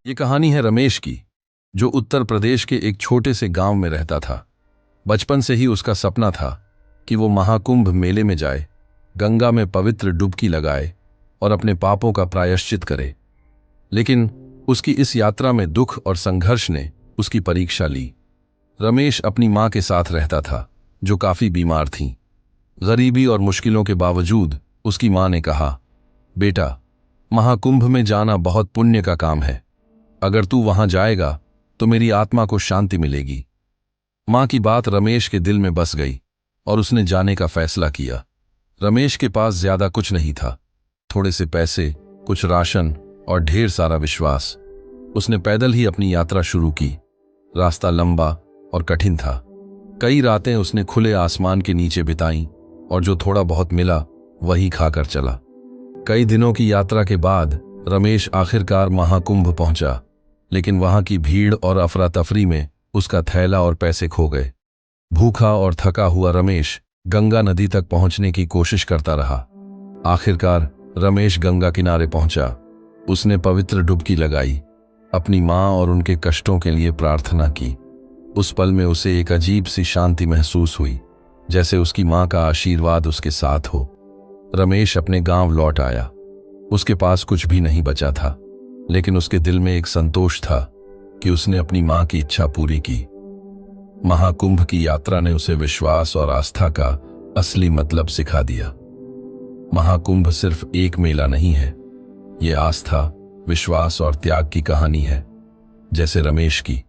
ये कहानी है रमेश की, जो उत्तर प्रदेश के एक छोटे से गांव में रहता था। बचपन से ही उसका सपना था कि वो महाकुंभ मेले में जाए, गंगा में पवित्र डुबकी लगाए और अपने पापों का प्रायश्चित करे। लेकिन उसकी इस यात्रा में दुख और संघर्ष ने उसकी परीक्षा ली। रमेश अपनी मां के साथ रहता था, जो काफी बीमार थीं। गरीबी और मुश्किलों के बावजूद उसकी मां ने कहा, बेटा, महाकुंभ में जाना बहुत पुण्य का काम है। अगर तू वहां जाएगा तो मेरी आत्मा को शांति मिलेगी। मां की बात रमेश के दिल में बस गई और उसने जाने का फैसला किया। रमेश के पास ज्यादा कुछ नहीं था, थोड़े से पैसे, कुछ राशन और ढेर सारा विश्वास। उसने पैदल ही अपनी यात्रा शुरू की। रास्ता लंबा और कठिन था। कई रातें उसने खुले आसमान के नीचे बिताईं और जो थोड़ा बहुत मिला वही खाकर चला। कई दिनों की यात्रा के बाद रमेश आखिरकार महाकुंभ पहुंचा, लेकिन वहां की भीड़ और अफरा तफरी में उसका थैला और पैसे खो गए। भूखा और थका हुआ रमेश गंगा नदी तक पहुंचने की कोशिश करता रहा। आखिरकार रमेश गंगा किनारे पहुंचा। उसने पवित्र डुबकी लगाई, अपनी मां और उनके कष्टों के लिए प्रार्थना की। उस पल में उसे एक अजीब सी शांति महसूस हुई, जैसे उसकी मां का आशीर्वाद उसके साथ हो। रमेश अपने गांव लौट आया। उसके पास कुछ भी नहीं बचा था, लेकिन उसके दिल में एक संतोष था कि उसने अपनी मां की इच्छा पूरी की। महाकुंभ की यात्रा ने उसे विश्वास और आस्था का असली मतलब सिखा दिया। महाकुंभ सिर्फ एक मेला नहीं है, ये आस्था, विश्वास और त्याग की कहानी है, जैसे रमेश की।